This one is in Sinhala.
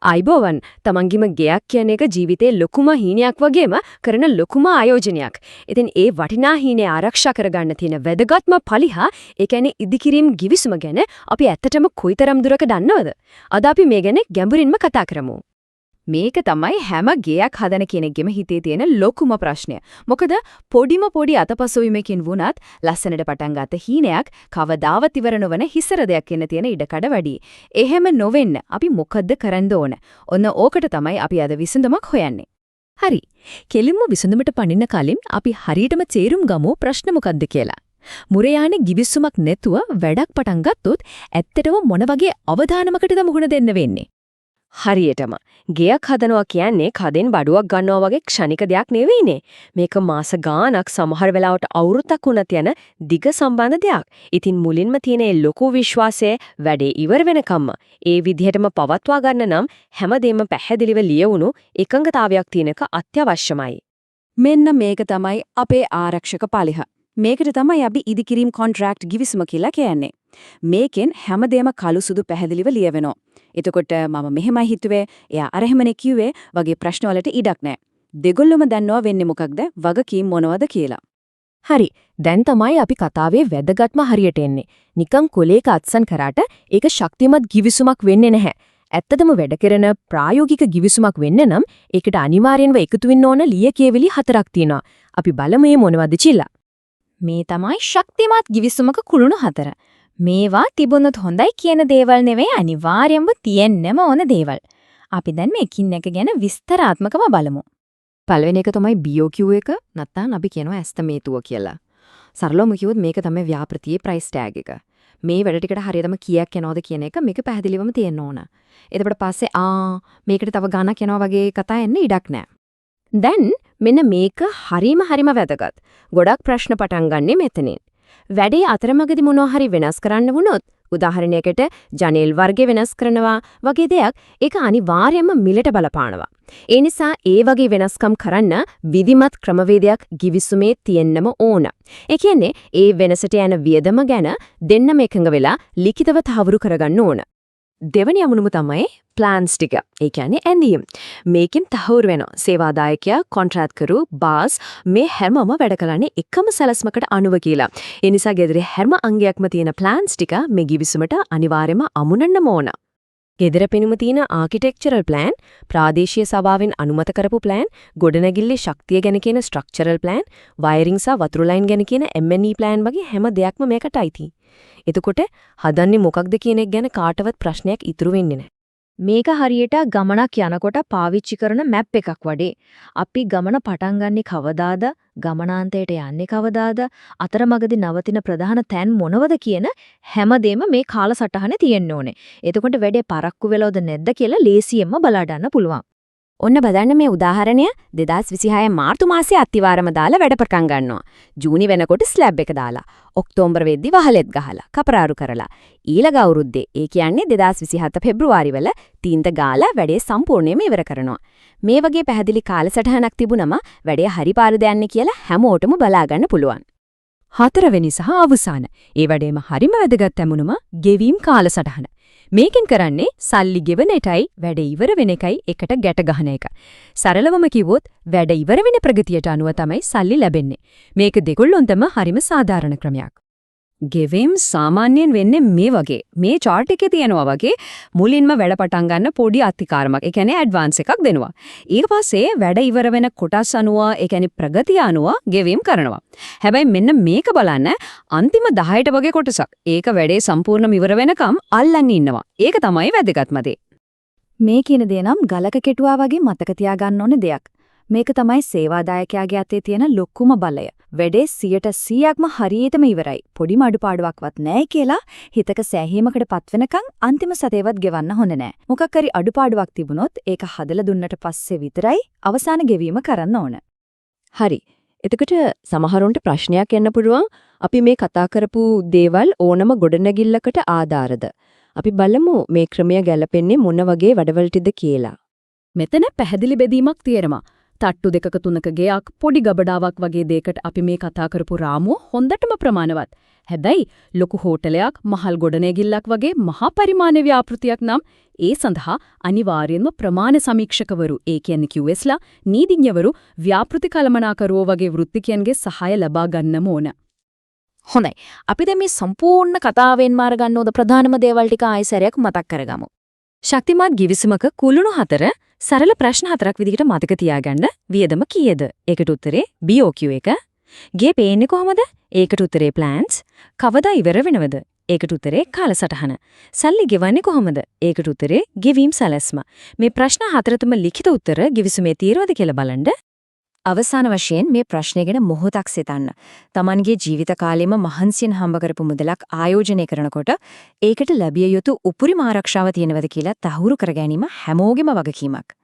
අයිබෝවන් තමන්ගිම ගෙයක් කියන එක ජීවිතේ ලොකුම හීනයක් වගේම කරන ලොකුම ආයෝජනයක්. ඉතින් ඒ වටිනා හීනේ ආරක්ෂා කරගන්න තියෙන වැදගත්ම පලිහා ඒ කියන්නේ ඉදිකිරීම් givisuma ගැන අපි ඇත්තටම කොයිතරම් දුරක දන්නවද? අද අපි මේ ගැන ගැඹුරින්ම කතා කරමු. මේක තමයි හැම ගෙයක් හදන කෙනෙක්ගෙම හිතේ තියෙන ලොකුම ප්‍රශ්නය. මොකද පොඩි අතපසුවීමකින් වුණත් ලස්සනට පටන් ගත්ත හීනයක් කවදාවත් ඉවර නොවන හිසර දෙයක් වෙන්න තියෙන ඉඩකඩ වැඩි. එහෙම නොවෙන්න අපි මොකද්ද කරන්න ඕන? ඔන්න ඕකට තමයි අපි අද විසඳුමක් හොයන්නේ. හරි. කෙලින්ම විසඳුමට පනින්න කලින් අපි හරියටම තේරුම් ගමු ප්‍රශ්න මොකද්ද කියලා. මුරයානේ givissumak නැතුව වැඩක් පටන් ගත්තොත් ඇත්තටම මොන වගේ අවදානමකටද මුහුණ දෙන්න වෙන්නේ? හරියටම ගෙයක් හදනවා කියන්නේ කදෙන් බඩුවක් ගන්නවා වගේ ක්ෂණික දෙයක් නෙවෙයිනේ. මේක මාස ගාණක් සමහර වෙලාවට අවුරුද්දක් වුණත් යන දිග සම්බන්ධ දෙයක්. ඉතින් මුලින්ම තියෙන ලොකු විශ්වාසය වැඩේ ඉවර වෙනකම්ම ඒ විදිහටම පවත්වා ගන්න නම් හැමදේම පැහැදිලිව ලියවුණු එකඟතාවයක් තියෙනක අත්‍යවශ්‍යමයි. මෙන්න මේක තමයි අපේ ආරක්ෂක පලිහ. මේකට තමයි අපි ඉදිකිරීම් කොන්ට්‍රැක්ට් givisuma කියලා කියන්නේ. මේකෙන් හැමදේම කළු සුදු පැහැදිලිව ලියවෙනවා. එතකොට මම මෙහෙමයි හිතුවේ, එයා අර එහෙමනේ කිව්වේ වගේ ප්‍රශ්න වලට ඉඩක් නැහැ. දෙගොල්ලොම දන්නවා වෙන්නේ මොකක්ද, වගකීම් මොනවද කියලා. හරි. දැන් තමයි අපි කතාවේ වැදගත්ම හරියට එන්නේ. නිකන් කොලේක අත්සන් කරාට ඒක ශක්තිමත් givisුමක් වෙන්නේ නැහැ. ඇත්තටම වැඩ කරන ප්‍රායෝගික givisුමක් වෙන්න නම් ඒකට අනිවාර්යෙන්ම එකතු වෙන්න ඕන ලියකියවිලි 4ක් තියෙනවා. අපි බලමු මේ මොනවද කියලා. මේ තමයි ශක්තිමත් givisumක කුළුණු 4. මේවා තිබුණොත් හොඳයි කියන දේවල් නෙවෙයි අනිවාර්යයෙන්ම තියෙන්නම ඕන දේවල්. අපි දැන් මේකින් එක ගැන විස්තරාත්මකව බලමු. පළවෙනි එක තමයි BOQ එක, නැත්නම් අපි කියනවා ඇස්තමේතුව කියලා. සරලවම කිව්වොත් මේක තමයි ව්‍යාපෘතියේ ප්‍රයිස් ටැග් එක. මේ වැඩ ටිකට හරියටම කීයක් යනවද කියන එක මේක පැහැදිලිවම තියෙන්න ඕන. ඊට පස්සේ මේකට තව ගණක් යනවා වගේ කතා එන්න ඉඩක් නැහැ. දැන් මෙන්න මේක හරිම වැදගත්. ගොඩක් ප්‍රශ්න පටන් ගන්නෙ මෙතනින්. වැඩේ අතරමඟදී මොනවා හරි වෙනස් කරන්න වුණොත් උදාහරණයකට ජනේල් වර්ගය වෙනස් කරනවා වගේ දෙයක් ඒක අනිවාර්යයෙන්ම මිලට බලපානවා. ඒ නිසා ඒ වගේ වෙනස්කම් කරන්න විධිමත් ක්‍රමවේදයක් givisumේ තියෙන්නම ඕන. ඒ කියන්නේ ඒ වෙනසට යන වියදම ගැන දෙන්නම එකඟ වෙලා ලිඛිතව තහවුරු කරගන්න ඕන. දෙවැනි අමුණුම තමයි ප්ලෑන්ස් ටික. ඒ කියන්නේ ඇඳීම්. මේකෙන් තහවුරු වෙනවා. සේවාදායකයා, කොන්ට්‍රැක්ට්කරු, බාස් මේ හැමම වැඩ කරන්නේ එකම සැලැස්මකට අනුව කියලා. ඒ නිසා ගෙදරේ හැම අංගයක්ම තියෙන ප්ලෑන්ස් ටික මේ givisumට අනිවාර්යයෙන්ම අමුණන්නම ඕන. ගෙදර පෙනුම තියෙන ආකිටෙක්චරල් ප්ලෑන්, ප්‍රාදේශීය සභාවෙන් අනුමත කරපු ප්ලෑන්, ගොඩනැගිල්ලේ ශක්තිය ගැන කියන ස්ට්‍රක්චරල් ප්ලෑන්, වයරින් සහ වතුරු ලයින් ගැන කියන M&E ප්ලෑන් වගේ හැම දෙයක්ම මේකට අයිති. එතකොට හදන්නේ මොකක්ද කියන එක ගැන කාටවත් ප්‍රශ්නයක් ඉතුරු වෙන්නේ නැහැ. මේක හරියට ගමනක් යනකොට පාවිච්චි කරන මැප් එකක් වගේ. අපි ගමන පටන් ගන්නේ කවදාද? ගමනාන්තයට යන්නේ කවදාද? අතරමඟදී නවතින ප්‍රධාන තැන් මොනවද කියන හැමදේම මේ කාලසටහනේ තියෙන්න ඕනේ. එතකොට වැඩේ පරක්කු වෙලවද නැද්ද කියලා ලේසියෙන්ම බලා ගන්න පුළුවන්. ඔන්න බලන්න මේ උදාහරණය 2026 මාර්තු මාසයේ අත්තිවාරම දාලා වැඩ පටන් ගන්නවා. ජූනි වෙනකොට ස්ලැබ් එක දාලා, ඔක්තෝබර් වෙද්දි වහලෙත් ගහලා, කපරාරු කරලා. ඊළඟ අවුරුද්දේ, ඒ කියන්නේ 2027 පෙබ්‍රුවාරි වල තීන්ත ගාලා වැඩේ සම්පූර්ණයෙන්ම ඉවර කරනවා. මේ වගේ පැහැදිලි කාලසටහනක් තිබුණම වැඩේ හරි පාරද යන්නේ කියලා හැමෝටම බලා ගන්න පුළුවන්. හතරවෙනි සහ අවසාන. ඒ වැඩේම හරිම වැදගත් ඇමුණුම ගෙවීම් කාලසටහන. මේකෙන් කරන්නේ සල්ලි ගෙවන එකයි වැඩ ඉවර වෙන එකයි එකට ගැට ගන්න එක. සරලවම කිව්වොත් වැඩ ඉවර වෙන ප්‍රගතියට අනුව තමයි සල්ලි ලැබෙන්නේ. මේක දෙකොල්ලොන්ටම හරිම සාධාරණ ක්‍රමයක්. ගෙවීම් සාමාන්‍යයෙන් වෙන්නේ මේ වගේ. මේ chart එකේ තියෙනවා වගේ මුලින්ම වැඩ පටන් ගන්න පොඩි අතිකාරමක්. ඒ කියන්නේ ඇඩ්වාන්ස් එකක් දෙනවා. ඊට පස්සේ වැඩ ඉවර වෙන කොටස් අනුව, ඒ කියන්නේ ප්‍රගතිය අනුව ගෙවීම් කරනවා. හැබැයි මෙන්න මේක බලන්න අන්තිම 10ට වගේ කොටසක්. ඒක වැඩේ සම්පූර්ණම ඉවර වෙනකම් අල්ලන්න ඉන්නවා. ඒක තමයි වැදගත්ම දේ. මේ කියන දේ නම් ගලක කෙටුවා වගේ මතක තියාගන්න ඕන දෙයක්. මේක තමයි සේවාදායකයාගේ අතේ තියෙන ලොකුම බලය. වැඩේ 100%ක්ම හරියටම ඉවරයි. පොඩිම අඩුපාඩුවක්වත් නැහැ කියලා හිතක සෑහීමකටපත් වෙනකන් අන්තිම සතේවත් ගෙවන්න හොඳ නැහැ. මොකක් හරි අඩුපාඩුවක් තිබුණොත් ඒක හදලා දුන්නට පස්සේ විතරයි අවසාන ගෙවීම කරන්න ඕන. හරි. එතකොට සමහරුන්ට ප්‍රශ්නයක් එන්න පුළුවන් අපි මේ කතා කරපු දේවල් ඕනම ගොඩනැගිල්ලකට ආධාරද? අපි බලමු මේ ක්‍රමය ගැලපෙන්නේ මොන වගේ වැඩවලටද කියලා. මෙතන පැහැදිලි බෙදීමක් තියෙනවා. තට්ටු දෙකක තුනක ගෙයක් පොඩි ගබඩාවක් වගේ දෙයකට අපි මේ කතා කරපු රාමුව හොඳටම ප්‍රමාණවත්. හැබැයි ලොකු හෝටලයක්, මහල් ගොඩනැගිල්ලක් වගේ මහා පරිමාණ ව්‍යාපෘතියක් නම් ඒ සඳහා අනිවාර්යයෙන්ම ප්‍රමාණ සමීක්ෂකවරු, ඒ කියන්නේ QSලා, නීතිඥවරු, ව්‍යාපෘති කළමනාකරුවෝ වගේ වෘත්තිකයන්ගේ සහාය ලබා ගන්නම ඕන. හොඳයි. අපි දැන් මේ සම්පූර්ණ කතාවෙන් මාර ගන්න ඕද ප්‍රධානම දේවල් ටික ආයෙසරයක් මතක් කරගමු. ශක්තිමත් ගිවිසුමක කුළුණු 4 සරල ප්‍රශ්න 4ක් විදිහට මතක තියාගන්න. වියදම කීයද? ඒකට උත්තරේ BOQ එක. ගේ පේන්නේ කොහමද? ඒකට උත්තරේ plans. කවදා ඉවර වෙනවද? ඒකට උත්තරේ කාලසටහන. සල්ලි ගෙවන්නේ කොහමද? ඒකට උත්තරේ ගෙවීම් සැලැස්ම. මේ ප්‍රශ්න 4 ලිඛිත උත්තර ගිවිසුමේ තියෙනවද කියලා බලන්න. අවසාන වශයෙන් මේ ප්‍රශ්නය ගැන මොහොතක් සිතන්න. Tamanගේ ජීවිත කාලෙම මහන්සියෙන් හම්බ කරපු මුදලක් ආයෝජනය කරනකොට ඒකට ලැබිය යුතු උපරිම ආරක්ෂාව තියෙනවද කියලා තහවුරු කර ගැනීම හැමෝගෙම වගකීමක්.